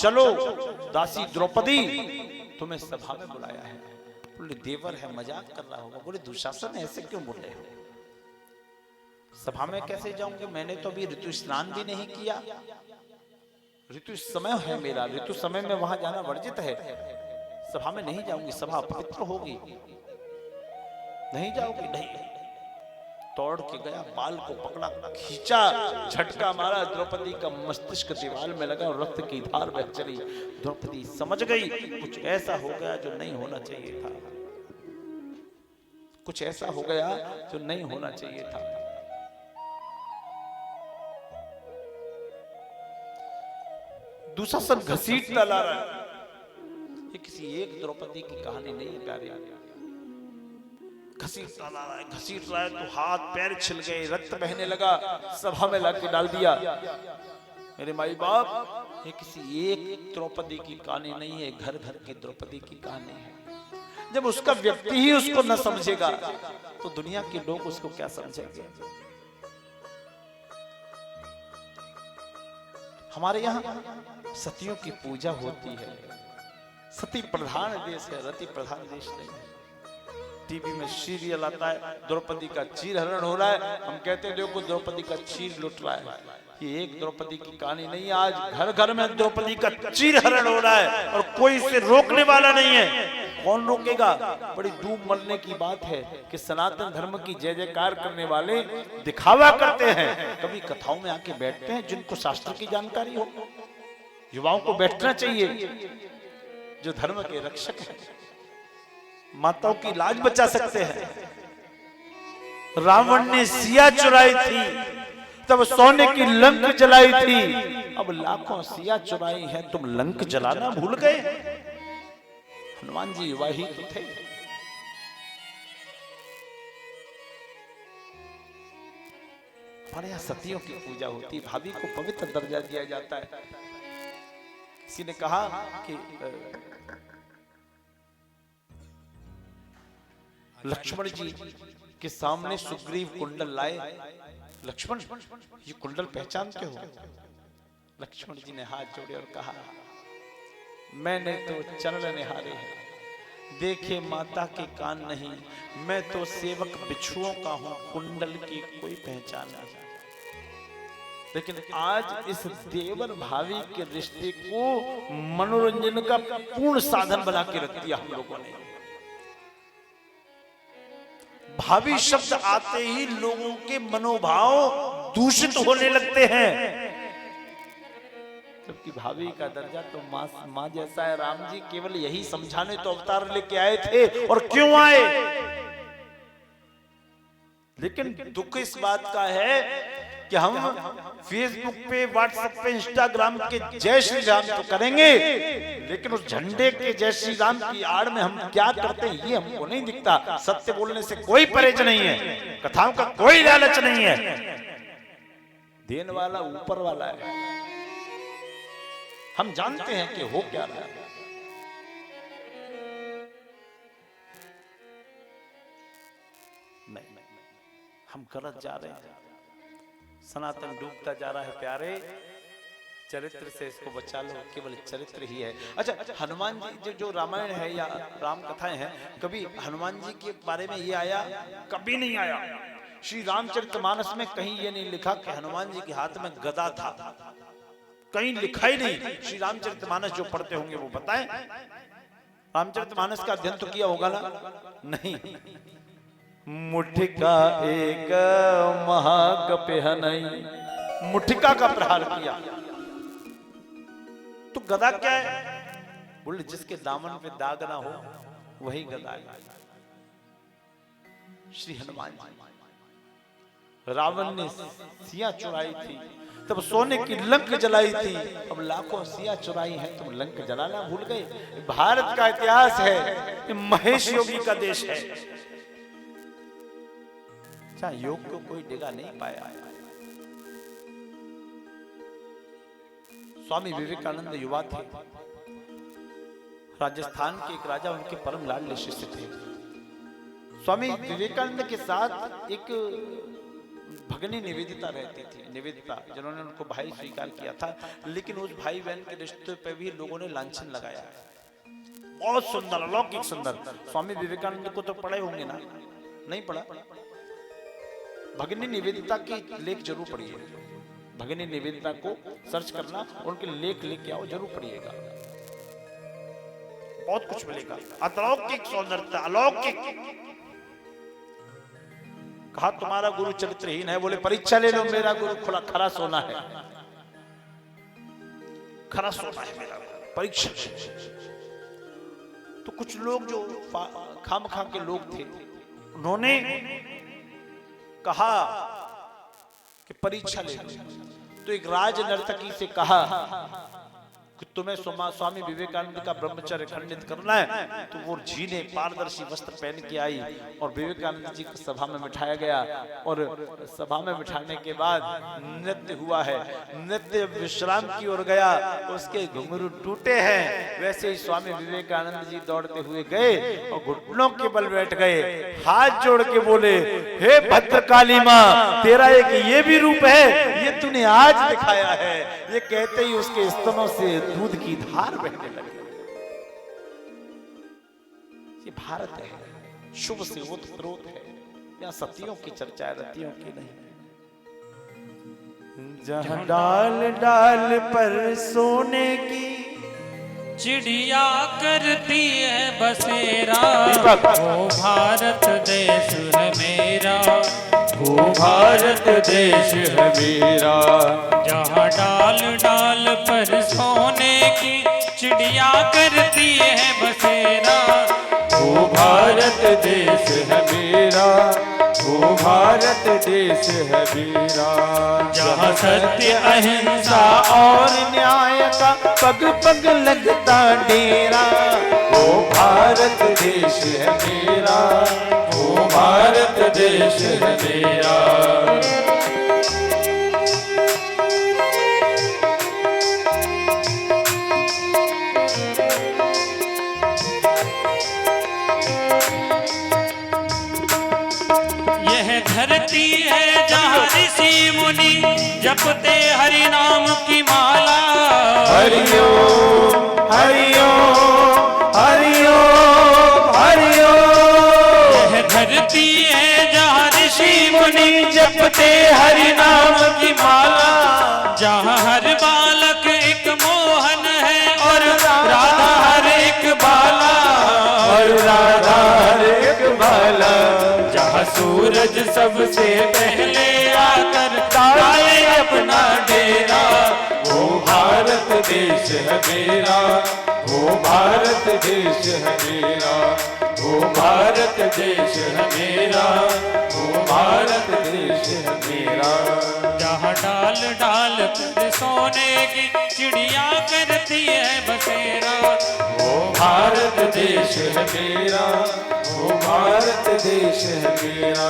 चलो दासी द्रौपदी तुम्हें सभा में बुलाया है। बोले देवर है, मजाक कर रहा होगा। बोले दुशासन ऐसे क्यों बोल रहे हो? सभा में कैसे जाऊंगे? मैंने तो अभी ऋतु स्नान भी नहीं किया। ऋतु समय है मेरा, ऋतु समय में वहां जाना वर्जित है। सभा में नहीं जाऊंगी, सभा अपवित्र होगी। नहीं जाओगी? नहीं। तोड़ के गया, बाल को पकड़ा, खींचा, झटका मारा, द्रौपदी का मस्तिष्क दीवार में लगा और रक्त की धार बह चली। द्रौपदी समझ गई कुछ ऐसा हो गया जो नहीं होना चाहिए था। कुछ ऐसा हो गया जो नहीं होना चाहिए था। दुशासन घसीटता ला रहा है। ये किसी एक द्रौपदी की कहानी नहीं है प्यारे। घसीटता ला रहा है, घसीट रहा है तो हाथ पैर छिल गए, रक्त बहने लगा, सभा में लाके डाल दिया। मेरे माई बाप, ये किसी एक द्रौपदी की कहानी नहीं है, घर घर की द्रौपदी की कहानी है। जब उसका व्यक्ति ही उसको न समझेगा तो दुनिया के लोग उसको क्या समझेंगे? हमारे यहाँ सतियों की पूजा होती है। सती प्रधान देश है, रति प्रधान देश नहीं है। टीवी में सीरियल आता है, द्रौपदी का चीर हरण हो रहा है, हम कहते हैं देखो द्रौपदी का चीर लुट रहा है। ये एक द्रौपदी की कहानी नहीं है। आज घर घर में द्रौपदी का चीर हरण हो रहा है और कोई इसे रोकने वाला नहीं है। कौन रोकेगा? बड़ी डूब मरने की बात है कि सनातन धर्म की जय जयकार करने वाले दिखावा करते हैं, कभी कथाओं में आके बैठते हैं जिनको शास्त्र की जानकारी हो। युवाओं को बैठना चाहिए जो धर्म के रक्षक हैं, माताओं की लाज बचा सकते हैं। रावण ने सिया चुराई थी तब सोने की लंक जलाई थी, अब लाखों सिया चुराई है, तुम लंक जलाना भूल गए। हनुमान जी युवा ही तो थे। हमारे यहाँ सतियों की पूजा होती, भाभी को पवित्र दर्जा दिया जाता है। किसी ने कहा कि लक्ष्मण जी के सामने सुग्रीव कुंडल लाए। लक्ष्मण, ये कुंडल पहचानते हो? लक्ष्मण जी ने हाथ जोड़े और कहा, मैंने तो चरण निहारे हैं, देखे माता के कान नहीं, मैं तो सेवक बिच्छुओं का हूं, कुंडल की कोई पहचान नहीं। लेकिन आज इस देवर भावी के रिश्ते को मनोरंजन का पूर्ण साधन बना के रख दिया हम लोगों ने। भावी शब्द आते ही लोगों के मनोभाव दूषित होने लगते हैं, जबकि भाभी का दर्जा तो माँ जैसा है। राम जी केवल यही समझाने तो अवतार लेके आए थे, और क्यों आए? लेकिन दुख इस बात का है कि हम फेसबुक पे, व्हाट्सएप पे, इंस्टाग्राम के जय श्री राम तो करेंगे, लेकिन उस झंडे के जय श्री राम की आड़ में हम क्या करते हैं ये हमको नहीं दिखता। सत्य बोलने से कोई परहेज नहीं है, कथाओं का कोई लालच नहीं है, देने वाला ऊपर वाला है। हम जानते हैं कि हो क्या रहा है। नहीं, हम गलत जा रहे हैं। सनातन डूबता जा रहा है प्यारे। चरित्र से इसको बचा लो, केवल चरित्र ही है। अच्छा, हनुमान जी जो रामायण है या राम कथाएं हैं, कभी हनुमान जी के बारे में ये आया? कभी नहीं आया। श्री रामचरितमानस में कहीं ये नहीं लिखा कि हनुमान जी के हाथ में गदा था, कहीं लिखा ही नहीं। श्री रामचरितमानस जो पढ़ते होंगे वो बताएं। रामचरितमानस का अध्ययन तो किया होगा ना? नहीं। मुठिका एक महागपहनई, मुठिका का प्रहार किया। तो गदा क्या है? बोले जिसके दामन पे दाग ना हो वही गदा है। श्री हनुमान जी, रावण ने सिया चुराई थी तब सोने की लंक जलाई थी, अब लाखों सिया चुराई है, तुम लंक जलाना भूल गए। भारत का इतिहास है, महेश योगी का देश है। योग को कोई डिगा नहीं पाया। स्वामी विवेकानंद युवा थे, राजस्थान के एक राजा उनके परम लाडले शिष्य थे। स्वामी विवेकानंद के साथ एक भगनी निवेदिता रहती थी, निवेदिता जिन्होंने उनको भाई स्वीकार किया था, लेकिन उस भाई बहन के रिश्ते पे भी लोगों ने लांछन लगाया है। बहुत सुंदर, अलौकिक सुंदर। स्वामी विवेकानंद को तो पढ़े होंगे ना? नहीं पढ़ा? भगनी निवेदिता की लेख जरूर पढ़िए। भगनी निवेदिता को सर्च करना, उनके लेख लेके आओ, जरूर पढ़िएगा, बहुत कुछ मिलेगा। अलौकिक सौंदर्यता, अलौकिक। कहा तुम्हारा गुरु चरित्रहीन है, बोले परीक्षा ले लो, मेरा गुरु खुला खरा सोना है, खरा सोना है मेरा गुरु, परीक्षा। तो कुछ लोग जो खामखा के लोग थे, उन्होंने कहा कि परीक्षा ले लो। तो एक राज नर्तकी से कहा कि तुम्हें स्वामी विवेकानंद का ब्रह्मचर्य खंडित करना है। तो वो झीने पारदर्शी वस्त्र पहन के आई और विवेकानंद जी को सभा में बिठाया गया, और सभा में बिठाने के बाद नृत्य हुआ है। नृत्य विश्राम की ओर गया, उसके घुंघरू टूटे हैं। वैसे ही स्वामी विवेकानंद जी दौड़ते हुए गए और घुटनों के बल बैठ गए, हाथ जोड़ के बोले, हे भद्रकाली माँ, तेरा एक ये भी रूप है, ये तूने आज दिखाया है। ये कहते ही उसके स्तनों से दूध की धार बहने लगी। ये भारत है, शुभ से ओतप्रोत है, यहाँ सतियों की चर्चा है, रतियों की नहीं। जहाँ डाल डाल पर सोने की चिड़िया करती है बसेरा, वो भारत देश है मेरा, वो भारत देश है मेरा। जहाँ डाल डाल पर सोने की चिड़िया करती है बसेरा, वो भारत देश है मेरा, वो भारत देश है मेरा। जहाँ सत्य अहिंसा और न्याय का पग पग लगता डेरा, वो भारत देश है मेरा, वो भारत देश है मेरा। यह धरती है जहाँ ऋषि मुनि जपते हरि नाम की माला। हरिओ हरिओ हरिओ हरिओ। यह धरती है जहाँ ऋषि मुनि जपते हरि नाम की माला। जहाँ हर बालक एक मोहन है और राधा हर एक बाला, और राधा हर एक बाला। जहाँ सूरज सबसे पहले आकर ताए अपना डेरा, वो भारत देश है मेरा, वो भारत देश है मेरा, वो भारत देश है मेरा, वो भारत देश है मेरा। जहाँ डाल डाल पर सोने की चिड़िया करती है बसेरा, वो भारत देश है मेरा, वो भारत देश है मेरा।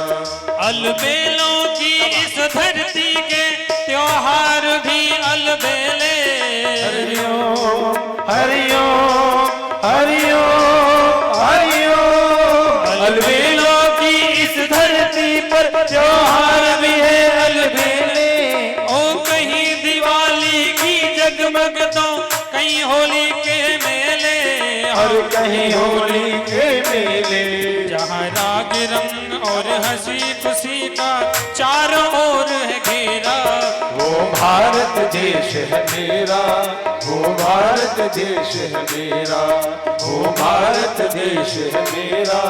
अलबेलों की इस धरती के त्योहार भी अलबेले। हरिओ हरिओ हरिओ हरिओ। अलबेलों की इस धरती पर त्योहार भी है अलबेले। ओ कहीं दिवाली की जगमग तो कहीं होली के मेले, और कहीं होली के मेले। जहाँ राग रंग और हंसी खुशी का चारों ओर है घेरा, वो भारत देश है मेरा, वो भारत देश है मेरा, वो भारत देश है मेरा,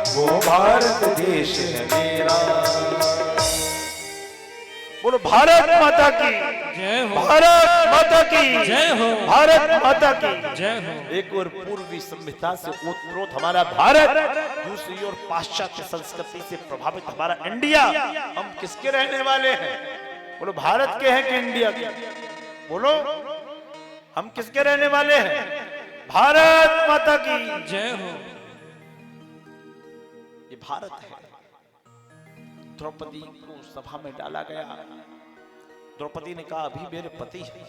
वो भारत देश है मेरा। बोलो भारत माता की जय हो, भारत माता की जय हो, भारत माता की जय हो। एक और पूर्वी सभ्यता से ओतप्रोत हमारा भारत, दूसरी ओर पाश्चात्य संस्कृति से प्रभावित हमारा इंडिया। हम किसके रहने वाले हैं? बोलो भारत के हैं कि इंडिया के? बोलो हम किसके रहने वाले हैं? भारत माता की जय हो। ये भारत है। द्रौपदी को सभा में डाला गया। द्रौपदी ने कहा अभी मेरे पति है,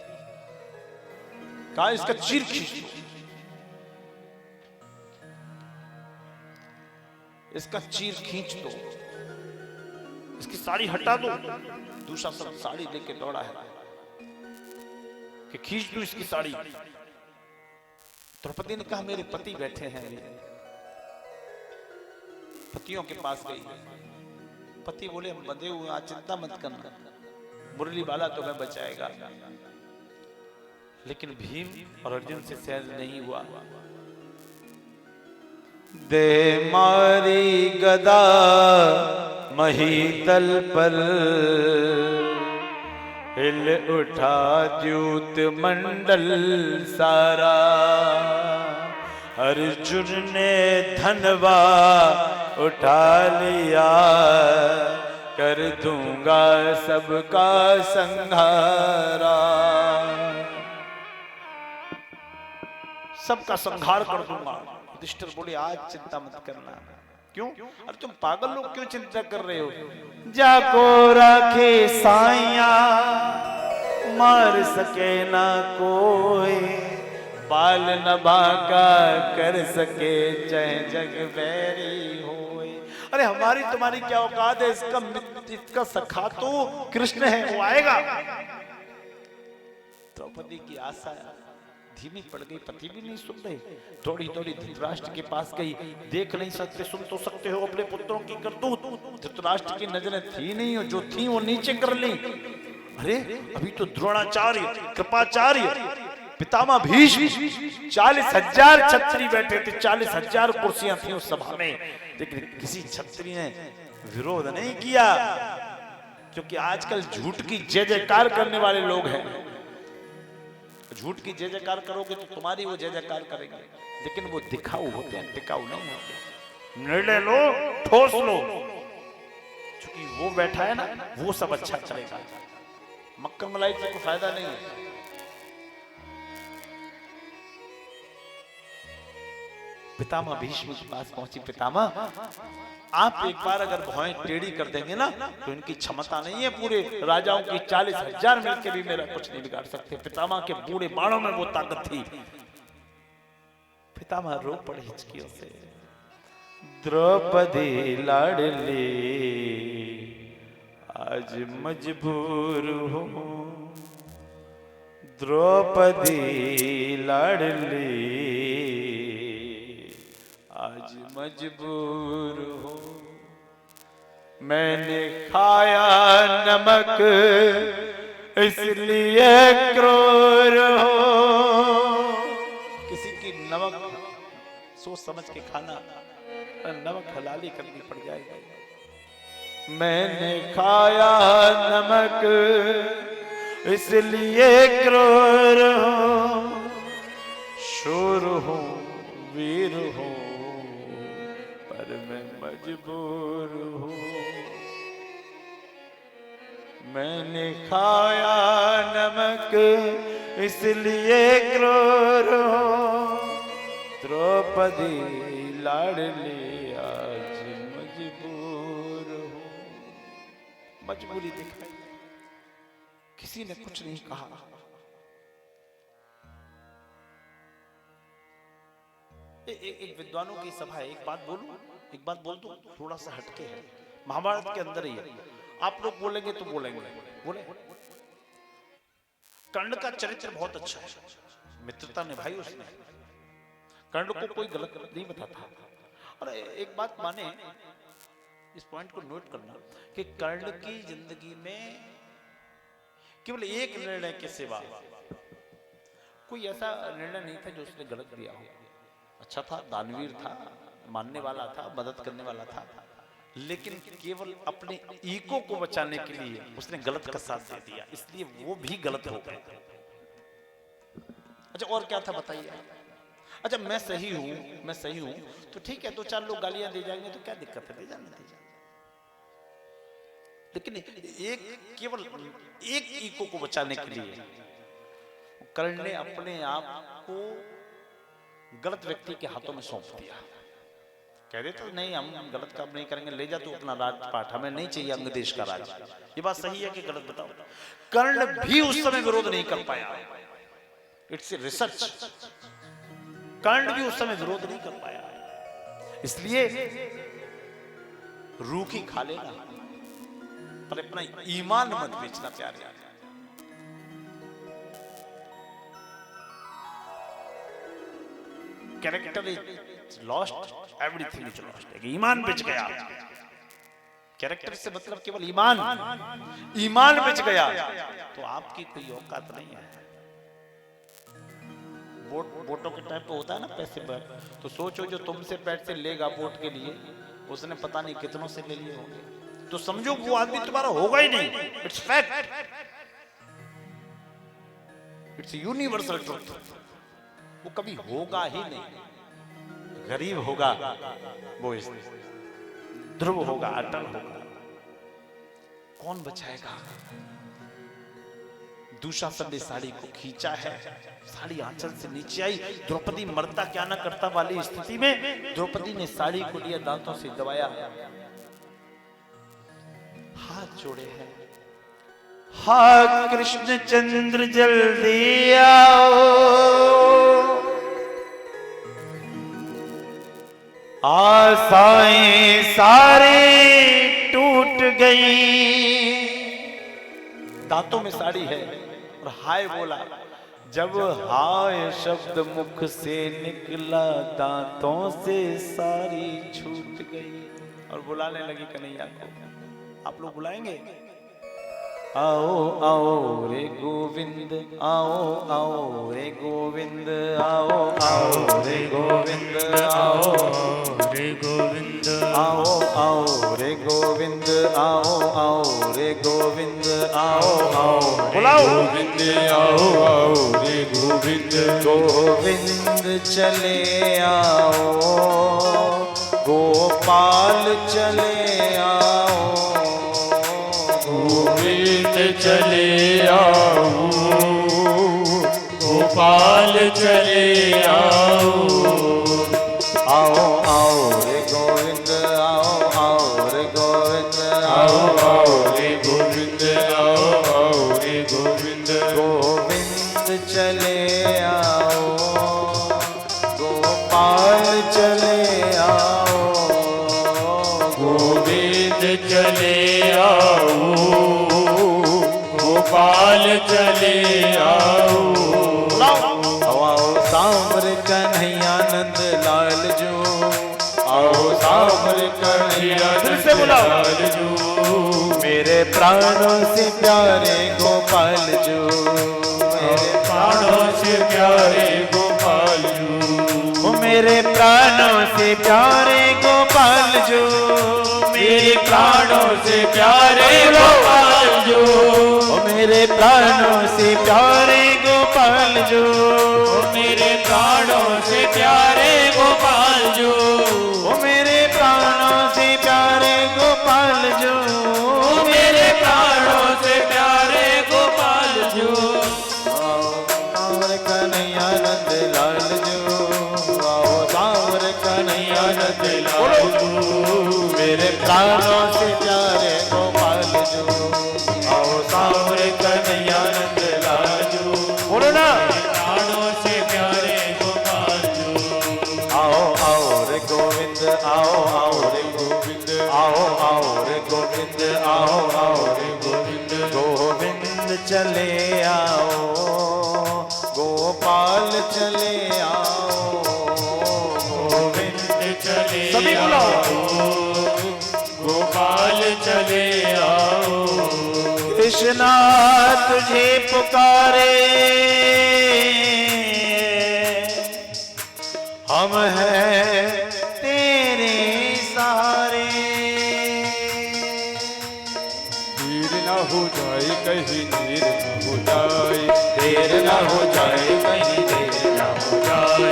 कहा इसका चीर खींच दो, इसका चीर खींच दो। इसकी साड़ी हटा दो। दूसरा सब साड़ी लेके दौड़ा है कि खींच दो इसकी साड़ी। द्रौपदी ने कहा मेरे पति बैठे हैं। पतियों के पास गई। पति बोले हम बंधे हुए, आज चिंता मत करना, मुरली वाला तुम्हें बचाएगा। लेकिन भीम और अर्जुन से सहज नहीं हुआ। दे मारी गदा महीतल पर, हिल उठा द्यूत मंडल सारा। अर्जुन ने धनवा उठा लिया, कर दूंगा सबका संहारा। सबका संहार कर दूंगा। युधिष्ठिर बोले आज चिंता मत करना। क्यों? अरे तुम पागल लोग क्यों चिंता कर रहे हो? जाको रखे साइया, मार सके ना कोई, बाल न बांका कर सके चाहे जग बैरी होए। अरे हमारी तुम्हारी क्या औकात है? इसका सखा तो कृष्ण है, वो आएगा। द्रौपदी की आशा धीमी पड़ गई। पति भी नहीं सुन रहे। थोड़ी थोड़ी धृतराष्ट्र के पास गई। देख नहीं सकते, सुन तो सकते हो अपने पुत्रों की करतूत। धृतराष्ट्र की नजरें थी नहीं, और जो थी वो नीचे कर ली। अरे अभी तो द्रोणाचार्य, कृपाचार्य, पितामह भीष्म, 40,000 छत्री बैठे थे। 40,000 कुर्सियां थी उस सभा में, लेकिन किसी छत्री ने विरोध नहीं किया। क्योंकि आजकल झूठ की जय जयकार करने वाले लोग हैं। झूठ की जय जयकार करोगे तो तुम्हारी वो जय जयकार करेंगे, लेकिन वो दिखाऊ होते हैं, टिकाऊ नहीं होते। निर्णय लो, ठोस लो। क्योंकि वो बैठा है ना, वो सब अच्छा चलेगा। मक्खन मलाई से कोई फायदा नहीं है। पितामह भीष्म के पास पहुंची। पितामह आप एक बार अगर भौएं टेढ़ी कर देंगे ना, तो इनकी क्षमता नहीं है। पूरे राजाओं की 40,000 मिलकर भी मेरा कुछ नहीं बिगाड़ सकते। पितामह के बूढ़े बाणों में वो ताकत थी। पितामह रो पड़े हिचकियों से। द्रौपदी लाडली आज मजबूर हूं, द्रौपदी लाडली आज मजबूर हूं। मैंने खाया नमक इसलिए क्रूर हूं। किसी की नमक सोच समझ के खाना, नमक हलाली करनी पड़ जाएगी। मैंने खाया नमक इसलिए क्रूर हूं, शूर हूं, वीर हूं, पर मैं मजबूर हूं। मैंने खाया नमक इसलिए क्रूर हूं, द्रौपदी लाडली आज मजबूर हूं। मजबूरी दिखाई, किसी ने कुछ नहीं कहा। एक विद्वानों की सभा है। एक बात बोलूं, एक बात बोल दूं, थोड़ा सा हटके है, महाभारत के अंदर ही है। आप लोग बोलेंगे तो बोलेंगे, बोले। कर्ण का चरित्र बहुत अच्छा है, मित्रता निभाई उसने, कर्ण को कोई गलत नहीं बताता। और एक बात माने, इस पॉइंट को नोट करना कि कर्ण की जिंदगी में केवल एक निर्णय के सिवा कोई ऐसा निर्णय नहीं था जो उसने गलत दिया हो। अच्छा था, दानवीर था, मानने वाला था, मदद करने वाला था, लेकिन केवल अपने ईगो को बचाने के लिए उसने गलत का साथ दे दिया, इसलिए वो भी गलत हो गए। अच्छा और क्या था बताइए? अच्छा मैं सही हूं तो ठीक है, 2-4 लोग गालियां दे जाएंगे तो क्या दिक्कत है, दे जाने दीजिए। लेकिन केवल एक ईगो को बचाने के लिए कर्ण ने अपने आप को गलत व्यक्ति के हाथों में सौंप दिया। कह रहे तो नहीं हम गलत काम नहीं करेंगे, ले जा तू अपना राजपाट, हमें नहीं चाहिए अंग देश का राज। ये बात सही है कि गलत बताओ? कर्ण भी उस समय विरोध नहीं कर पाया। It's a research. कर्ण भी उस समय विरोध नहीं कर पाया, इसलिए रूखी खा लेना, पर अपना ईमान मत बेचना प्यारे। Character is lost, everything is lost. ईमान बेच गया, कैरेक्टर से मतलब केवल ईमान, ईमान बेच गया तो आपकी कोई औकात नहीं है। वोटों के टाइम पे होता है ना पैसे पर, तो सोचो जो तुमसे पैसे लेगा वोट के लिए, उसने पता नहीं कितनों से ले लिए होंगे, तो समझो वो आदमी तुम्हारा होगा ही नहीं। It's fact, it's universal truth. वो कभी होगा ही नहीं। गरीब होगा वो, ध्रुव होगा, अटल होगा, कौन बचाएगा? दुशासन ने साड़ी को खींचा है, साड़ी आंचल से नीचे आई, द्रौपदी मरता क्या ना करता वाली स्थिति में द्रौपदी ने साड़ी को लिया, दांतों से दबाया, हाथ जोड़े हैं, हा कृष्ण चंद्र जल्दी आओ, आशाएं सारी टूट गई। दांतों में साड़ी है और हाय बोला, जब हाय शब्द मुख से निकला दांतों से सारी छूट गई। और बुलाने लगी कन्हैया को। आप लोग बुलाएंगे? आओ आओ रे गोविंद, आओ आओ रे गोविंद, आओ आओ रे गोविंद, आओ रे गोविंद, आओ आओ रे गोविंद, आओ आओ रे गोविंद, आओ आओ बुलाओ गोविंद, आओ आओ रे गोविंद, गोविंद चले आओ, गोपाल चले आओ, गोविंद चले आओ, गोपाल चले आओ, आओ आओ रे गोविंद, आओ आओ रे गोविंद, आओ आओ रे गोविंद, आओ आओ रे गोविंद, गोविंद चले आओ, गोपाल चले आओ, गोविंद चले आओ, गोपाल चले आओ, आओ सांवर कन्हैया नंद लाल जो, आओ सांवर कन्हैया से बुलाओ जो, मेरे प्राणों से प्यारे गोपाल जो, मेरे प्राणों से प्यारे गोपाल जो, ओ मेरे प्राणों से प्यारे गोपाल जो, मेरे प्राणों से प्यारे गोपाल जो, ओ मेरे प्राणों से प्यारे गोपाल जो, मेरे प्राणों से प्यारे गोपाल जो, ओ मेरे प्राणों से प्यारे गोपाल जो, मेरे प्राणों से प्यारे गोपाल जो, सांवर कन्हैया नंद लाल जो, आओ सांवर कन्हैया नंद लाल जो, मेरे प्राणों से प्यारे गोपाल जो, आओ सांवर कन्हैया नंद लाल जो, बोलो ना, प्राणों से प्यारे गोपाल जो, आओ आओ रे गोविंद, आओ आओ रे गोविंद, आओ आओ रे गोविंद, आओ आओ रे गोविंद, गोविंद चले आओ, गोपाल चले आओ, गोविंद चले सभी आओ, गोपाल चले आओ, कृष्णा तुझे पुकारे, हम हैं तेरे सहारे, देर ना हो जाए कहीं, देर ना हो जाए, देर ना हो जाए कहीं, देर ना हो जाए,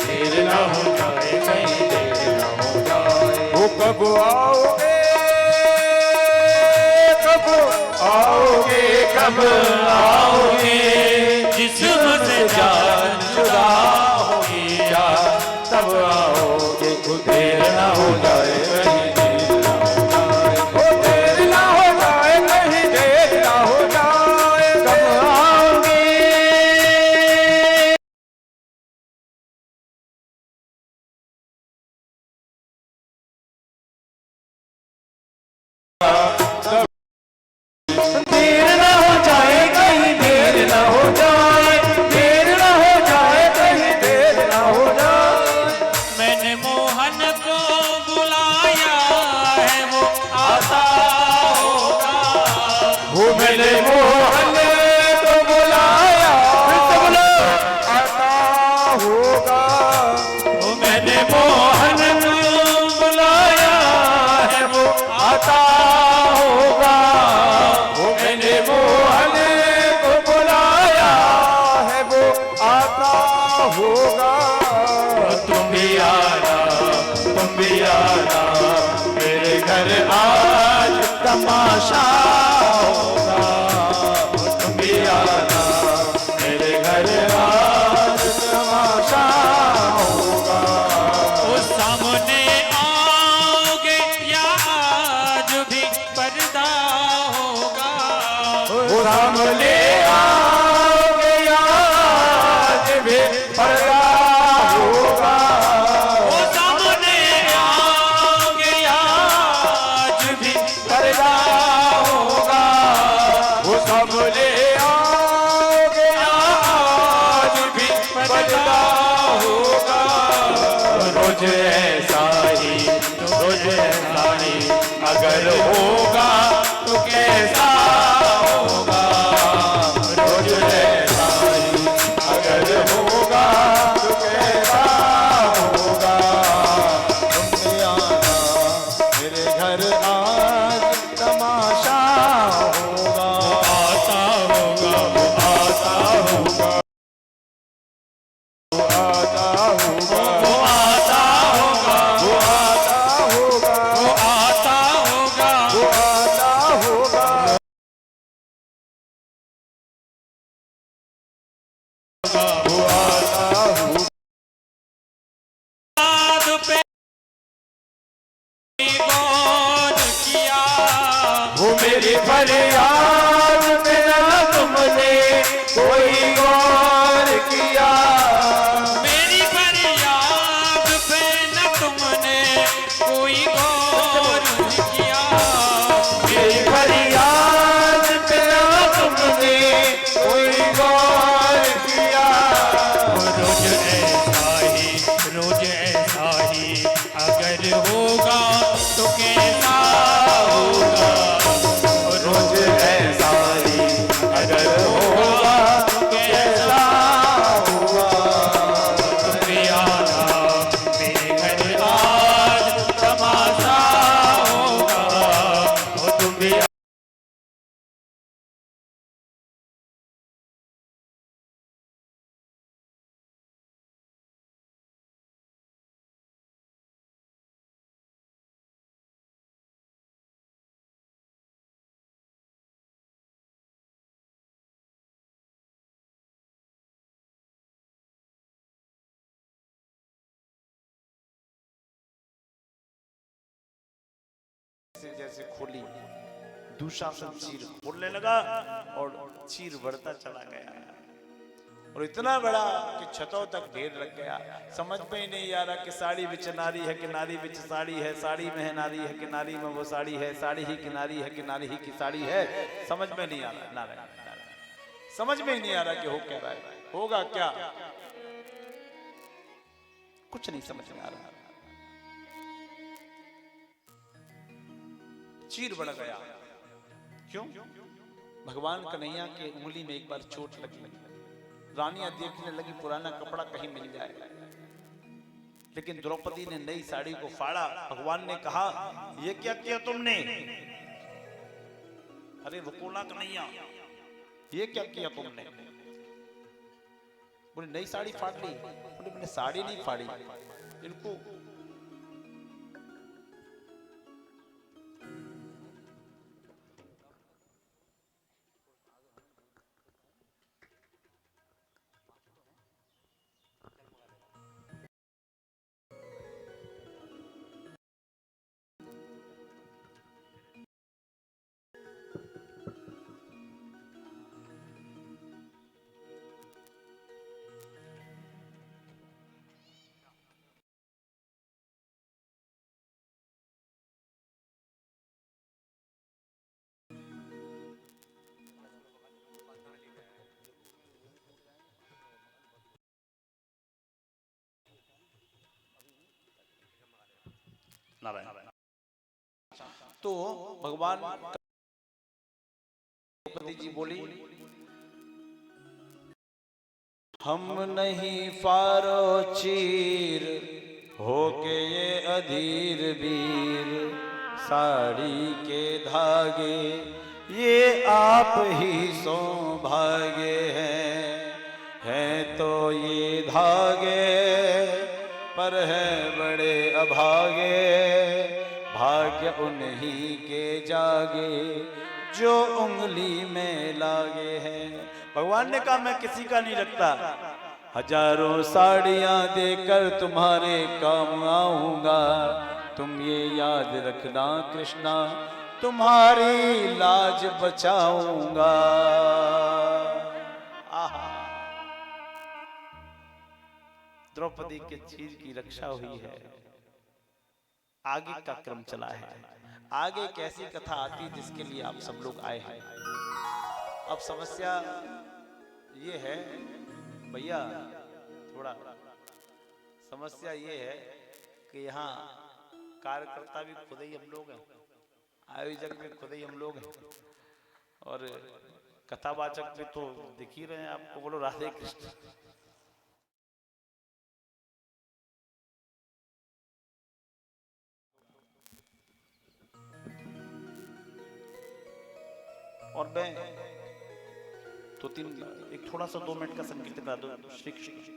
देर ना हो जाए कहीं, देर ना हो जाए, वो कब आओगे, कब आओगे, कब आओगे, जिस्म से जान जुदा होगी या तब आओगे, देर ना हो जाए कहीं, देर ना हो जाए, ओ देर ना हो जाए कहीं, देर ना हो जाए, कब आओगे। होगा। तुम भी आना, तुम भी आना, मेरे घर आज तमाशा होगा। तुम भी आना, मेरे घर आज तमाशा होगा। ओ सामने आओगे या आज भी पर्दा होगा। वो सामने आओगे आज भी पर्दा होगा। ओ सामने आओगे या आज भी पर्दा होगा। वो सामने आओगे आज भी पर्दा होगा। रोज ऐसा ही, रोज ऐसा ही अगर होगा तो कैसा होगा। रोज ऐसा ही अगर होगा तो कैसा होगा। तुम भी आना, मेरे घर आज तमाशा होगा। आता होगा, वो आता होगा, वो आता होगा, वो आता होगा, वो आता होगा, वो आता होगा। वो आता होगा। वो आता होगा। याद पे गौर किया। वो मेरी फरियाद में ना तुमने कोई गौर किया। मेरी फरियाद पे न तुमने कोई गौर किया। मेरी फरियाद पे ना तुमने कोई गौर किया। रोज ऐसा ही, रोज ऐसा ही अगर होगा तो कैसा होगा। रोज ऐसा ही अगर होगा तो कैसा होगा। तुम भी आना, मेरे घर आज तमाशा होगा। और तुम भी जैसे खोली, दुशासन चीर खोलने लगा और चीर बढ़ता चला गया और इतना बड़ा कि छतों तक ढेर लग गया। समझ में ही नहीं आ रहा कि साड़ी बिच नारी है कि नारी बिच साड़ी है, साड़ी में है नारी है कि नारी में वो साड़ी है, साड़ी ही की नारी है कि नारी ही की साड़ी है। समझ में नहीं आ रहा, नारायण समझ में ही नहीं आ रहा कि हो क्या रहा है, होगा क्या, कुछ नहीं समझ में आ रहा। चीर बढ़ गया। क्यों? भगवान कन्हैया के उंगली में एक बार चोट लगी। रानियां देखने लगी पुराना कपड़ा कहीं मिल जाए, लेकिन द्रौपदी ने नई साड़ी को फाड़ा। भगवान ने कहा, ये क्या किया तुमने? अरे रुको ना कन्हैया, ये क्या किया तुमने? बोले नई साड़ी फाड़ ली। बोले मैंने साड़ी नहीं फाड़ी, इनको नारायण। तो भगवान द्रौपदी जी बोली, हम नहीं फारो चीर होके ये अधीर वीर, साड़ी के धागे ये आप ही सौभाग्य हैं, हैं तो ये धागे पर है बड़े अभागे, भाग्य उन्हीं के जागे जो उंगली में लागे हैं। भगवान ने कहा मैं किसी का नहीं रखता, हजारों साड़ियां देकर तुम्हारे काम आऊंगा, तुम ये याद रखना कृष्णा तुम्हारी लाज बचाऊंगा। आहा, द्रौपदी के चीर की रक्षा हुई है, आगे का क्रम चला है। आगे एक ऐसी कथा आती जिसके लिए आप सब लोग आए हैं। अब समस्या ये है भैया, थोड़ा समस्या ये है कि यहाँ कार्यकर्ता भी खुद ही हम लोग हैं, आयोजक भी खुद ही हम लोग हैं, और कथावाचक भी तो दिख ही रहे हैं आपको। बोलो राधे कृष्ण। और मैं तो एक थोड़ा सा 2 मिनट का संगीत करा दो। श्री कृष्ण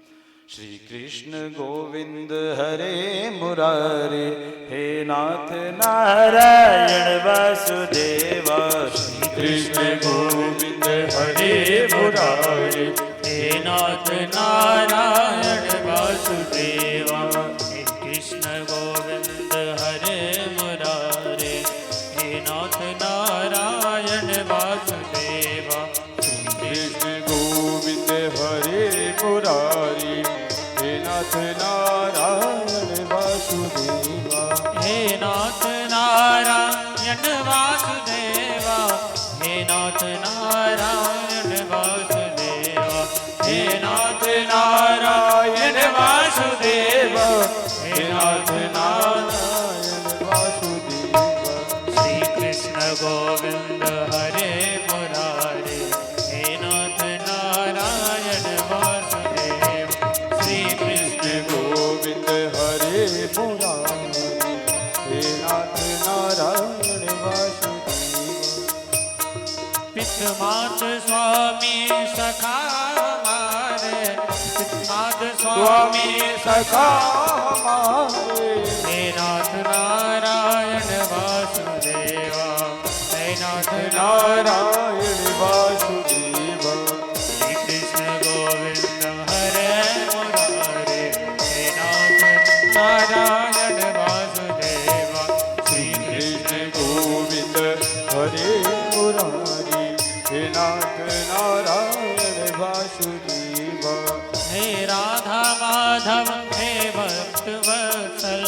श्री कृष्ण गोविंद हरे मुरारे, हे नाथ नारायण वासुदेवा। श्री कृष्ण गोविंद हरे मुरारे, हे नाथ नारायण वासुदेवा। हे कृष्ण गोविंद हरे मुरारे, हे नाथ नारायण वासुदेवा। कृष्ण गोविंद हरे मुरारी, हे नाथ नारायण वासुदेवा। हे नाथ नारायण वासुदेवा, हे नाथ नारायण वासुदेवा। हे नाथ नारायण वासुदेवा, हे नाथ नारायण वासुदेवा। श्री कृष्ण गोविंद हरे मुरारे, हे नाथ नारायण वासुदेव। श्री कृष्ण गोविंद हरे मुरारी, हे नाथ नारायण वासुदेवा। पितमात स्वामी सखा हमारे, पितमात स्वामी स्वामी सखा हमारे, हे नाथ नारायण वासुदेवा। हे नाथ नारायण वासुदेवा। श्री कृष्ण गोविंद हरे मुरारे, हे नाथ नारायण वासुदेवा। श्री कृष्ण गोविंद हरे मुरारी, हे नाथ नारायण वासुदेवा। हे राधा माधव हे भक्त वत्सल,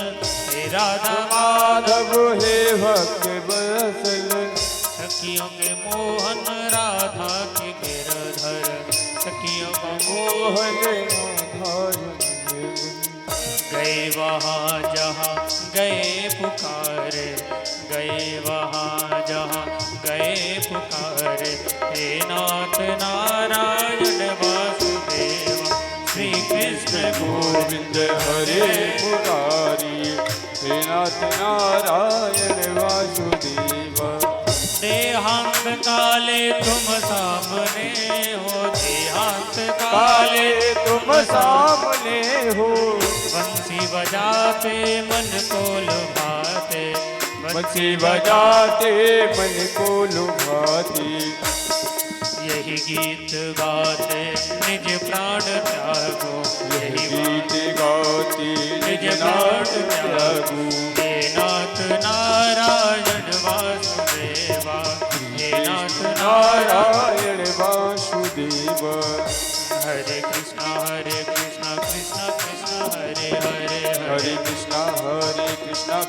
हे राधा माधव हे भक्त वत्सल। सखियों के मोहन राधा के गिरधर, सखियों का मोहन गए वहाँ जहाँ गए पुकारे, गए वहाँ जहाँ गए पुकारे। हे नाथ नारायण वासुदेवा। श्री कृष्ण गोविंद हरे मुरारी, हे नाथ नारायण वासुदेवा। देहांत काले तुम सामने हो, देहांत काले तुम सामने हो, बंसी बजाते मन को लुभाते, बंसी बजाते मन को लुभाते। यही गीत गाते निज प्राण त्यागो, यही गीत गाते निज प्राण त्यागो। हे नाथ नारायण वासुदेवा, हे नाथ नारायण वासुदेवा। हरे कृष्णा कृष्णा कृष्णा हरे हरे, हरे कृष्णा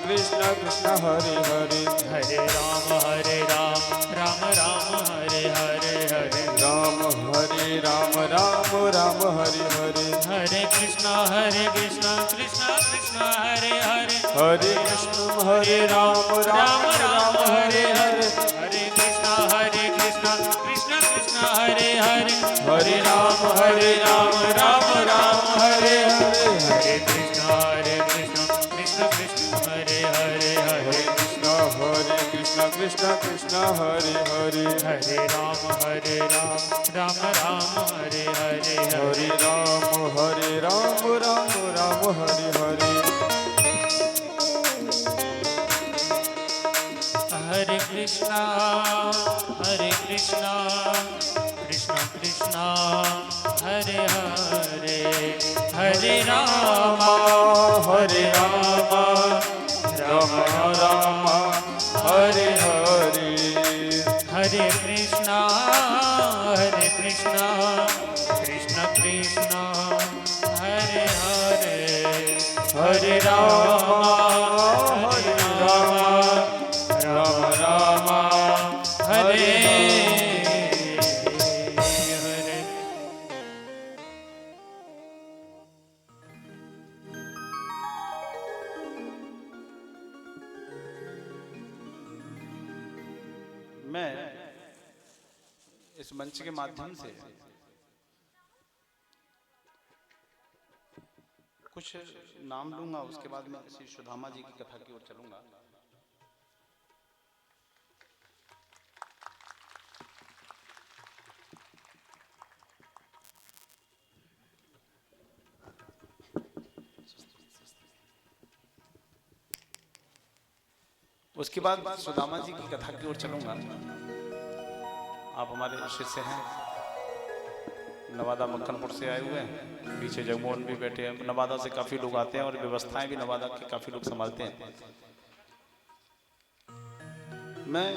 कृष्णा कृष्णा हरे हरे। हरे राम राम राम हरे हरे, हरे राम हरे राम राम राम हरे हरे। हरे कृष्णा कृष्णा कृष्णा हरे हरे, हरे कृष्ण हरे राम राम राम हरे हरे। हरे कृष्णा कृष्णा कृष्णा हरे हरे, हरे राम राम राम हरे हरे। हरे कृष्णा कृष्णा कृष्णा हरे हरे, हरे कृष्ण कृष्ण कृष्ण हरे हरे हरे राम राम राम हरे हरे हरे राम राम राम हरे हरे हरे कृष्णा कृष्ण कृष्ण हरे हरे हरे राम राम राम हरे हरे हरे कृष्णा कृष्ण कृष्ण हरे हरे हरे राम राम राम हरे हरे मैं इस मंच के माध्यम से कुछ नाम लूंगा, उसके बाद मैं श्री सुदामा जी की कथा की ओर चलूंगा। उसके बाद सुदामा जी की कथा की ओर चलूंगा। आप हमारे शिष्य हैं, नवादा मक्खनपुर से आए हुए हैं। पीछे जगमोहन भी बैठे हैं। नवादा से काफी लोग आते हैं और व्यवस्थाएं भी नवादा के काफी लोग संभालते हैं। मैं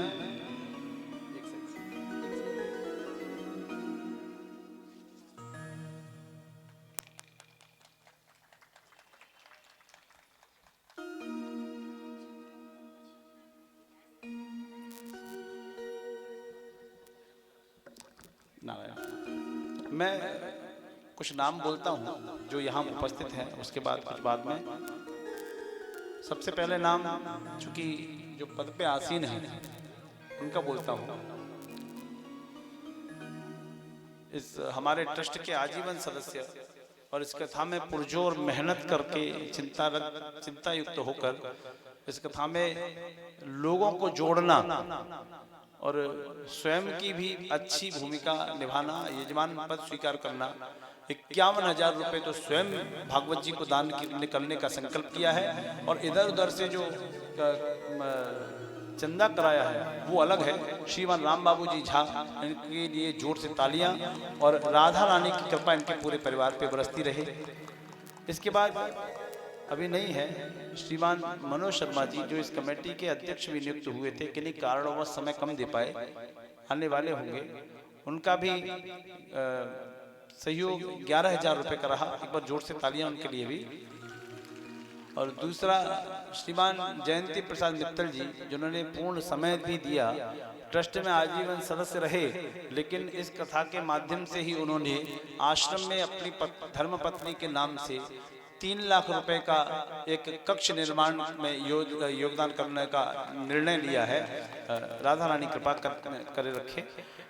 नारायण, मैं कुछ नाम बोलता हूं जो यहाँ उपस्थित हैं, उसके बाद कुछ बाद में। सबसे पहले नाम चूंकि जो पद पे आसीन है उनका बोलता हूं। इस हमारे ट्रस्ट के आजीवन सदस्य और इस कथा में पुरजोर मेहनत करके चिंता युक्त होकर इस कथा में लोगों को जोड़ना और स्वयं की भी अच्छी भूमिका निभाना, यजमान पद स्वीकार करना। 51,000 रुपए तो स्वयं भागवत जी को दान करने का संकल्प किया है और इधर उधर से जो चंदा कराया है वो अलग है। श्रीमान राम बाबू जी झा, इनके लिए जोर से तालियां और राधा रानी की कृपा इनके पूरे परिवार पे बरसती रहे। इसके बाद अभी नहीं है श्रीमान मनोज शर्मा जी, जो इस कमेटी के अध्यक्ष भी नियुक्त हुए थे, किन्हीं कारणों समय कम दे पाए, आने वाले होंगे। उनका भी सहयोग 11,000 रुपए का रहा। एक बार जोर से तालियां उनके लिए भी। और दूसरा श्रीमान जयंती प्रसाद मित्तल जी, जिन्होंने पूर्ण समय भी दिया, ट्रस्ट में आजीवन सदस्य रहे, लेकिन इस कथा के माध्यम से ही उन्होंने आश्रम में अपनी धर्मपत्नी के नाम से 3 लाख रुपए का एक कक्ष निर्माण में योगदान करने का निर्णय लिया है। राधा रानी कृपा करे रखे।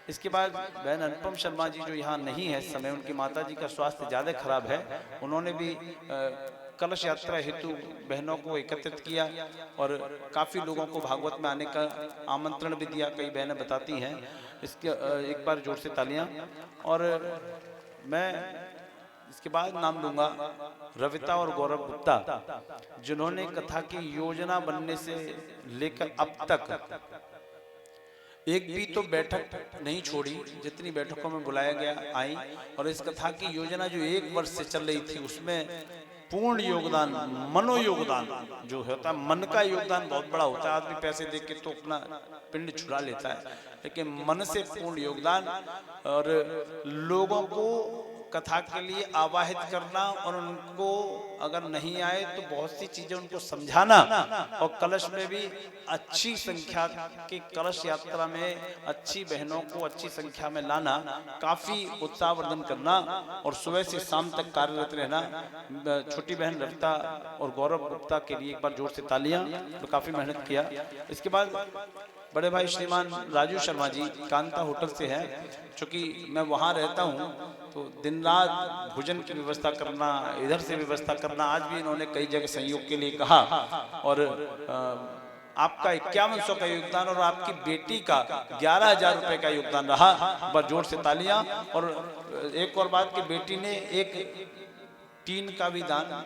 इसके बाद बहन अनुपम शर्मा जी, जो यहाँ नहीं है इस समय, उनकी माता जी का स्वास्थ्य ज़्यादा खराब है। उन्होंने भी कलश यात्रा हेतु बहनों को एकत्रित किया और काफ़ी लोगों को भागवत में आने का आमंत्रण भी दिया, कई बहनें बताती हैं। इसके एक बार जोर से तालियां। और मैं इसके बाद नाम लूंगा रविता और गौरव गुप्ता, जिन्होंने कथा की योजना बनने से लेकर अब तक एक भी तो बैठक नहीं छोड़ी, जितनी बैठकों में बुलाया गया आई। और इस कथा की योजना जो 1 वर्ष से चल रही थी, उसमें पूर्ण योगदान, मनोयोगदान जो होता है, मन का योगदान बहुत बड़ा होता है। आदमी पैसे दे के तो अपना पिंड छुड़ा लेता है, लेकिन मन से पूर्ण योगदान और लोगों को कथा के लिए आवाहित करना और उनको अगर नहीं आए तो बहुत सी चीजें उनको समझाना। और कलश में भी अच्छी संख्या की कलश यात्रा में अच्छी बहनों को अच्छी संख्या में लाना, काफी उत्साहवर्धन करना और सुबह से शाम तक कार्यरत रहना। छोटी बहन रविता और गौरव गुप्ता के लिए एक बार जोर से तालियां, तो काफी मेहनत किया। इसके बाद बड़े भाई श्रीमान राजू शर्मा जी कांता होटल से हैं। चूँकि मैं वहाँ रहता हूँ तो दिन रात भोजन की व्यवस्था करना, इधर से व्यवस्था करना, आज भी इन्होंने कई जगह सहयोग के लिए कहा और आपका 5100 का योगदान और आपकी बेटी का 11,000 रुपए का योगदान रहा। एक बार जोर से तालियां। और एक और बात कि बेटी ने एक टीन का भी दान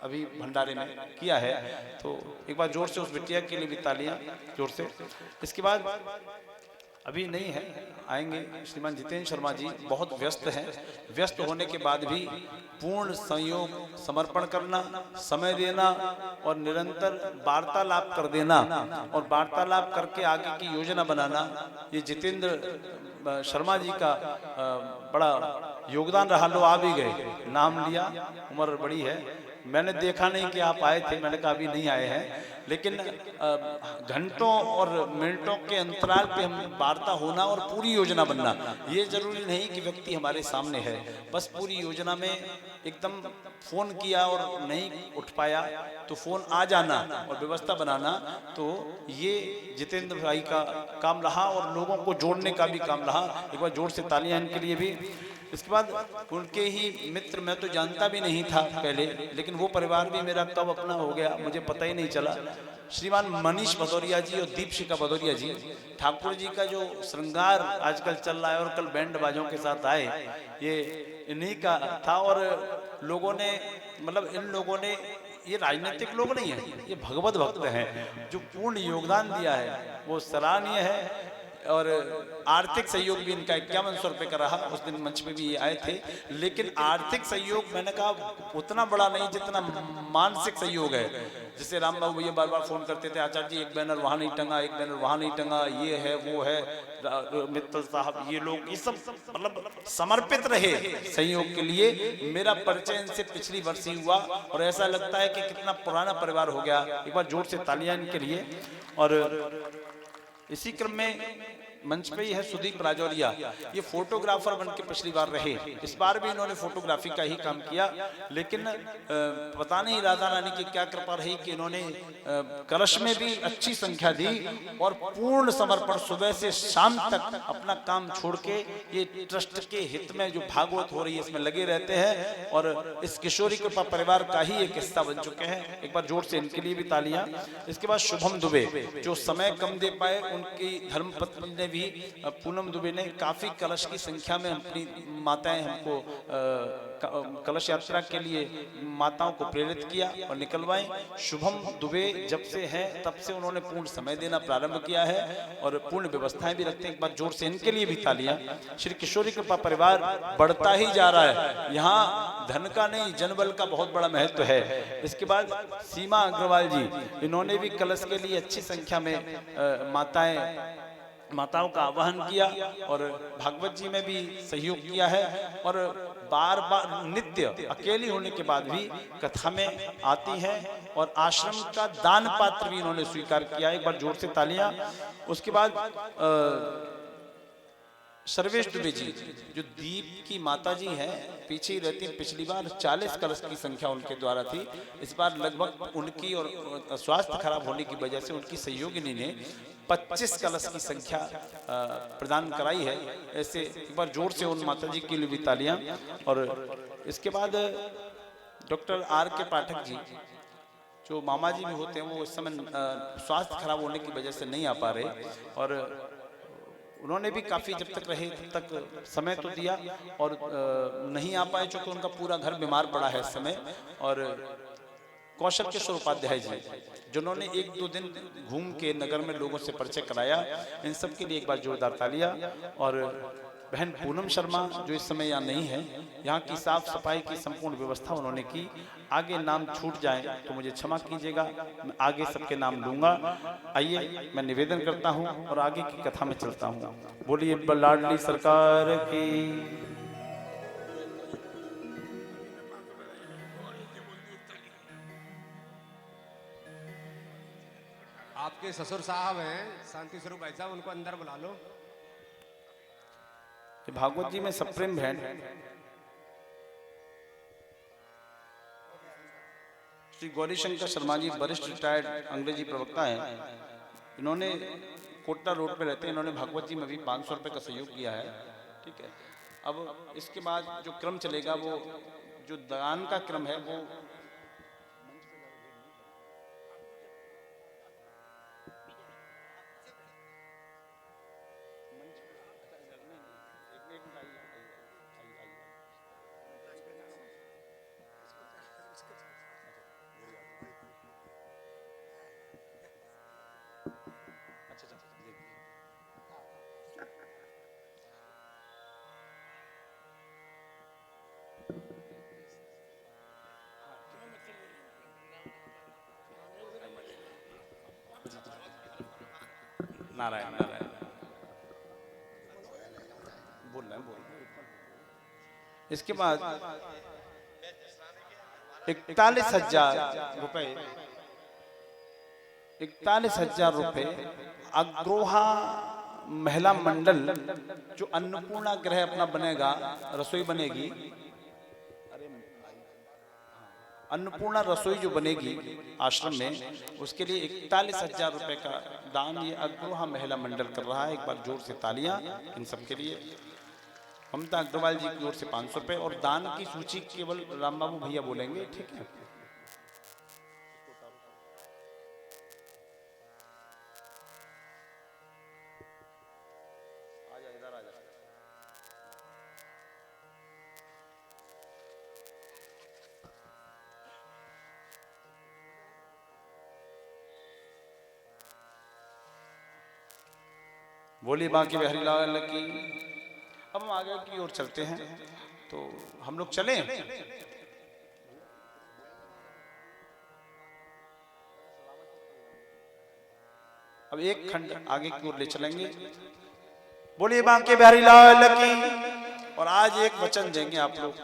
अभी भंडारे में किया है, तो एक बार जोर से उस बिटिया के लिए भी तालियां जोर से। इसके बाद अभी नहीं है, आएंगे श्रीमान जितेंद्र शर्मा जी, बहुत व्यस्त हैं। व्यस्त होने के बाद भी पूर्ण संयोग समर्पण करना, समय देना और निरंतर वार्तालाप कर देना और वार्तालाप करके आगे की योजना बनाना, ये जितेंद्र शर्मा जी का बड़ा योगदान रहा। लो आ भी गए, नाम लिया, उम्र बड़ी है, मैंने देखा नहीं कि आप आए थे, मैंने कहा अभी नहीं आए हैं, लेकिन घंटों और मिनटों के अंतराल पे हम वार्ता होना और पूरी योजना बनना। ये जरूरी नहीं कि व्यक्ति हमारे सामने है, बस पूरी योजना में एकदम फोन किया और नहीं उठ पाया तो फोन आ जाना और व्यवस्था बनाना, तो ये जितेंद्र भाई का काम रहा और लोगों को जोड़ने का भी काम रहा। एक बार जोर से तालियां इनके लिए भी। इसके बाद उनके ही मित्र, मैं तो जानता भी नहीं था पहले, लेकिन वो परिवार भी मेरा कब अपना हो गया मुझे पता ही नहीं चला। श्रीमान मनीष भदौरिया जी और दीपशिखा भदौरिया जी, ठाकुर जी का जो श्रृंगार आजकल चल रहा है और कल बैंड बाजों के साथ आए, ये इन्हीं का था। और लोगों ने, मतलब इन लोगों ने, ये राजनीतिक लोग नहीं है, ये भगवत भक्त हैं, जो पूर्ण योगदान दिया है वो सराहनीय है। और आर्थिक सहयोग भी इनका 5100 रुपए का रहा। उस दिन मंच पे भी ये आए थे, लेकिन आर्थिक सहयोग मैंने कहा उतना बड़ा नहीं जितना मानसिक सहयोग है। जैसे राम बाबू ये बार बार फोन करते थे, आचार्य जी एक बैनर वहां नहीं टंगा, एक बैनर वहां नहीं टंगा, ये है वो है, मित्तल साहब, ये लोग, ये सब मतलब समर्पित रहे सहयोग के लिए। मेरा परिचय इनसे पिछली वर्ष ही हुआ और ऐसा लगता है कि कितना पुराना परिवार हो गया। एक बार जोर से तालियां इनके लिए। और इसी क्रम में मंच पे ही है सुदीप राजौरिया, ये फोटोग्राफर बन के पिछली बार रहे, इस बार भी इन्होंने फोटोग्राफी का ही काम किया। लेकिन पता नहीं राधा रानी की क्या कृपा रही कि इन्होंने कलश में भी अच्छी संख्या दी और पूर्ण समर्पण, सुबह से शाम तक अपना काम छोड़ के ये ट्रस्ट के हित में जो भागवत हो रही है इसमें लगे रहते हैं और इस किशोरी कृपा परिवार का ही एक हिस्सा बन चुके हैं। एक बार जोर से इनके लिए भी तालियां। इसके बाद शुभम दुबे, जो समय कम दे पाए, उनकी धर्मपत्नी ने भी, पूनम दुबे ने काफी कलश की संख्या में अपनी माताएं हमको कलश यात्रा के लिए माताओं को प्रेरित किया और निकलवाएं। शुभम दुबे जब से हैं तब से उन्होंने पूर्ण समय देना प्रारंभ किया है और पूर्ण व्यवस्थाएं भी रखते हैं। एक बार जोर से इनके लिए भी तालियां। श्री किशोरी कृपा परिवार बढ़ता ही जा रहा है, यहाँ धन का नहीं जनबल का बहुत बड़ा महत्व है। इसके बाद सीमा अग्रवाल जी, इन्होंने भी कलश के लिए अच्छी संख्या में माताओं का आह्वान किया और भागवत जी में भी सहयोग किया है और बार बार नित्य अकेली होने के बाद भी कथा में आती है और आश्रम का दान पात्र भी इन्होंने स्वीकार किया। एक बार जोर से तालियां। उसके बाद सर्वेश दुबे जी, जो दीप की माता जी हैं, पीछे ही रहती, पिछली बार 40 कलश की संख्या उनके द्वारा थी, इस बार लगभग उनकी और स्वास्थ्य खराब होने की वजह से उनकी सहयोगिनी ने 25 कलश की संख्या प्रदान कराई है। ऐसे एक बार जोर से उन माता जी के लिए भी तालियां। और इसके बाद डॉक्टर आर के पाठक जी, जो मामा जी भी होते हैं, वो इस समय स्वास्थ्य खराब होने की वजह से नहीं आ पा रहे और उन्होंने भी काफ़ी जब तक रहे तब तक समय तो दिया और नहीं आ पाए चूँकि उनका पूरा घर बीमार पड़ा है इस समय। और कौशल किशोर उपाध्याय जी, जिन्होंने 1-2 दिन घूम के नगर में लोगों से परिचय कराया, इन सब के लिए एक बार जोरदार तालियां। और बहन पूनम शर्मा, जो इस समय यहाँ नहीं है, यहाँ की साफ सफाई की संपूर्ण व्यवस्था उन्होंने की। आगे नाम छूट जाए तो मुझे क्षमा कीजिएगा, मैं आगे सबके नाम लूंगा। आइए मैं निवेदन करता हूँ और आगे की कथा में चलता हूँ। बोलिए लाडली सरकार की। आपके ससुर साहब हैं शांति स्वरूप भाई साहब, उनको अंदर बुला लो। भागवत जी में सप्रेम बहन श्री गौरीशंकर शर्मा जी, वरिष्ठ रिटायर्ड अंग्रेजी प्रवक्ता हैं। इन्होंने कोटा रोड पे रहते हैं, इन्होंने भागवत जी में भी 500 रुपये का सहयोग किया है। ठीक है, अब इसके बाद जो क्रम चलेगा, वो जो दान का क्रम है, वो नारायण नारायण बोल रहे हैं बोल रहे हैं। इसके बाद 41,000 रुपए अग्रोहा महिला मंडल जो अन्नपूर्णा गृह अपना बनेगा, रसोई बनेगी, अन्नपूर्णा रसोई जो बनेगी आश्रम में, उसके लिए 41,000 रुपए का दान ये अग्रोहा महिला मंडल कर रहा है। एक बार जोर से तालियां इन सबके लिए। ममता अग्रवाल जी की ओर से 500 रुपए और दान की सूची केवल राम बाबू भैया बोलेंगे, ठीक है। बोलिए बांके बिहारी लाल की। अब हम आगे की ओर चलते हैं, तो हम लोग चलें। अब एक खंड आगे की ओर ले चलेंगे। बोलिए बांके बिहारी लाल की। और आज एक वचन देंगे आप लोग।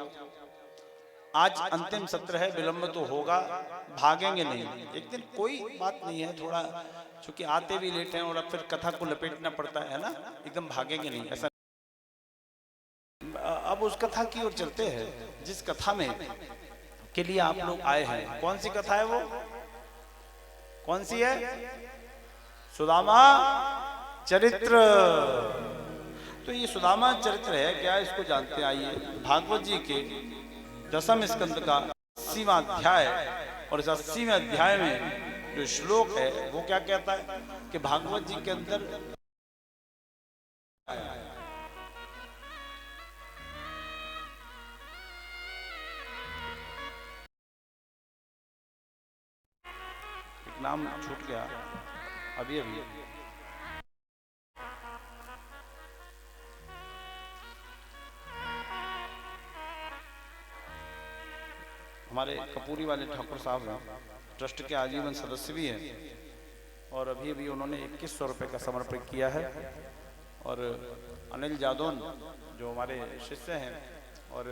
आज अंतिम सत्र है, विलंब तो होगा, भागेंगे नहीं। एक दिन कोई बात नहीं है, थोड़ा क्योंकि आते भी लेट हैं और अब फिर कथा को लपेटना पड़ता है ना, एकदम भागेंगे नहीं ऐसा। अब उस कथा की ओर चलते हैं जिस कथा में के लिए आप लोग आए हैं। कौन सी कथा है वो? कौन सी है? सुदामा चरित्र। तो ये सुदामा चरित्र है क्या, इसको जानते हैं। आइए, भागवत जी के 10वें स्कंद का 80वां अध्याय, और इस 80वें अध्याय में जो श्लोक है वो क्या कहता है कि भागवत जी के अंदर एक नाम छूट गया अभी अभी। हमारे कपूरी वाले ठाकुर साहब हैं, ट्रस्ट के आजीवन सदस्य भी हैं, और अभी अभी उन्होंने 2100 रुपये का समर्पण किया है। और अनिल जादौन जो हमारे शिष्य हैं और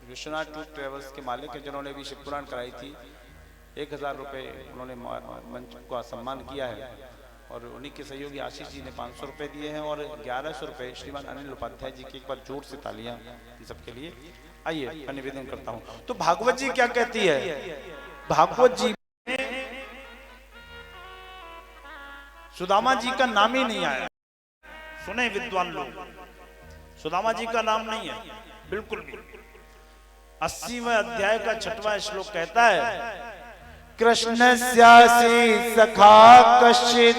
विश्वनाथ टूर ट्रेवल्स के मालिक हैं, जिन्होंने भी शिव पुराण कराई थी, 1000 रुपये उन्होंने मंच का सम्मान किया है। और उन्हीं के सहयोगी आशीष जी ने 500 रुपये दिए हैं और 1100 रुपये श्रीमान अनिल उपाध्याय जी की। एक बार जोर से तालियां इन सबके लिए। आइए मैं निवेदन करता हूं। तो भागवत जी क्या कहती है? भागवत जी सुदामा जी का नाम ही नहीं आया। सुने विद्वान लोग, सुदामा जी का नाम नहीं है बिल्कुल भी। 80वें अध्याय का 6वां श्लोक कहता है, कृष्णस्यासि सखा कश्चित्।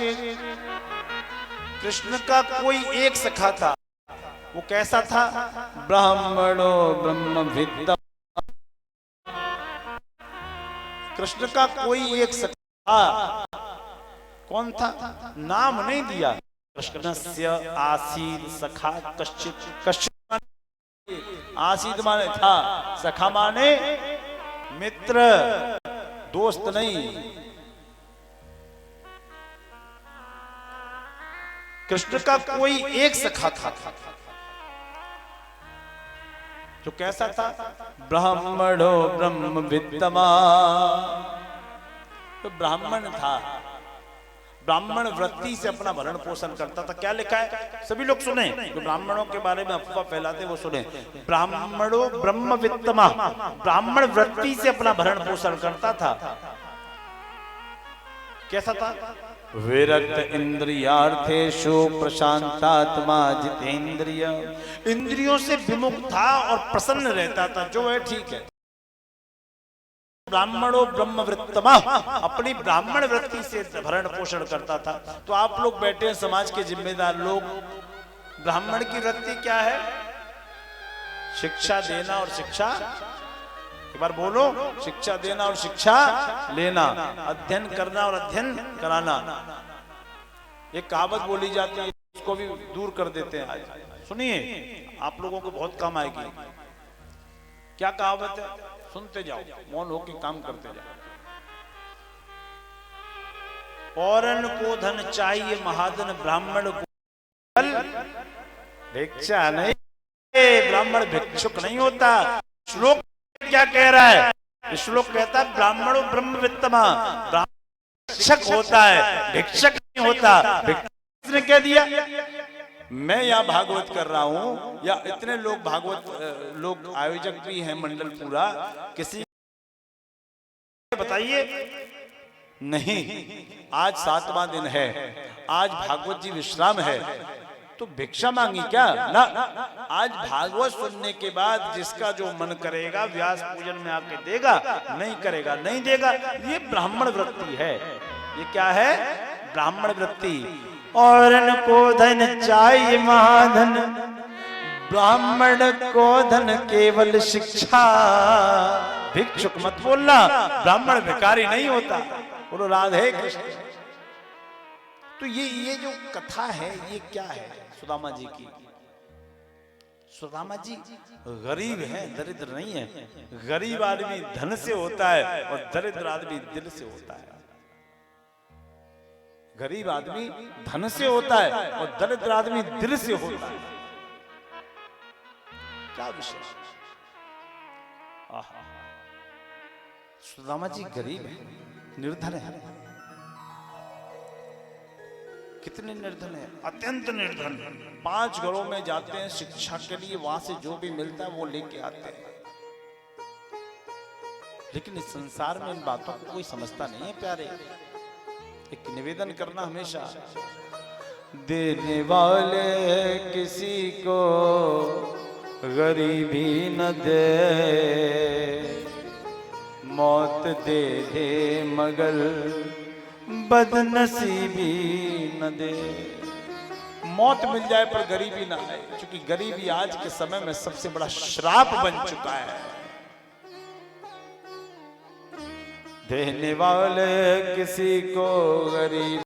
कृष्ण का कोई एक सखा था। वो कैसा था? ब्राह्मणो ब्रह्मविद्। कृष्ण का कोई एक सखा। कौन था? नाम नहीं दिया। कृष्णस्य आसीत् सखा कश्चित्। कश्चित् आसीत् माने था, सखा माने मित्र, दोस्त नहीं। कृष्ण का कोई एक सखा था जो कैसा था? ब्राह्मणो ब्रह्मविद्तमा। तो ब्राह्मण था, ब्राह्मण वृत्ति से अपना भरण पोषण करता था। क्या लिखा है? सभी लोग सुने, जो ब्राह्मणों के बारे में अफवाह फैलाते वो सुने। ब्राह्मणो ब्रह्मवित्तमा, ब्राह्मण वृत्ति से अपना भरण पोषण करता था। कैसा था? विरक्त इंद्रियार्थेषु प्रशांतात्मा जितेंद्रिय। इंद्रियों से विमुख था और प्रसन्न रहता था, जो है ठीक है। ब्राह्मणो ब्रह्मवृत्तमा, अपनी ब्राह्मण वृत्ति से भरण पोषण करता था। तो आप लोग बैठे हैं, समाज के जिम्मेदार लोग, ब्राह्मण की वृत्ति क्या है? शिक्षा देना और शिक्षा, एक बार बोलो, शिक्षा देना और शिक्षा लेना, अध्ययन करना और अध्ययन कराना। एक कहावत बोली जाती है, इसको भी दूर कर देते हैं आज। सुनिए, आप लोगों को बहुत काम आएगी। क्या कहावत है? सुनते जाओ, मौन होकर काम करते जाओ। औरन को धन चाहिए महाधन ब्राह्मण को फल भिक्षा नहीं। ब्राह्मण भिक्षुक नहीं होता। श्लोक क्या कह रहा है? श्लोक कहता है ब्राह्मणो ब्रह्म वित्तमा, भिक्षक होता है, भिक्षक नहीं होता। किसने कह दिया? मैं यहाँ भागवत कर रहा हूँ या इतने लोग भागवत लोग आयोजक भी हैं मंडल पूरा, किसी बताइए नहीं। आज 7वां दिन है, आज भागवत जी विश्राम है, तो भिक्षा मांगी क्या? ना, आज भागवत सुनने के बाद जिसका जो मन करेगा व्यास पूजन में आके देगा, नहीं करेगा नहीं देगा। ये ब्राह्मण वृत्ति है। ये क्या है? ब्राह्मण वृत्ति। औरन को धन चाहिए महाधन, ब्राह्मण को धन केवल शिक्षा। भिक्षुक मत बोलना, ब्राह्मण भिखारी नहीं होता। बोलो राधे कृष्ण। तो ये जो कथा है ये क्या है? सुदामा जी की। सुदामा जी गरीब है, दरिद्र नहीं है। गरीब आदमी धन से होता है और दरिद्र आदमी दिल से होता है। गरीब आदमी धन से होता है और दरिद्र आदमी दिल से होता है। क्या विशेष? सुदामा जी गरीब है, निर्धन है। कितने निर्धन है? अत्यंत निर्धन। 5 घरों में जाते हैं शिक्षा के लिए, वहां से जो भी मिलता है वो लेके आते हैं। लेकिन इस संसार में इन बातों को कोई समझता नहीं है प्यारे। एक निवेदन करना हमेशा, देने वाले किसी को गरीबी न दे, मौत दे दे मगर बदनसीबी न दे। मौत मिल जाए पर गरीबी ना आए, क्योंकि गरीबी आज के समय में सबसे बड़ा श्राप बन चुका है। देने वाले किसी को गरीब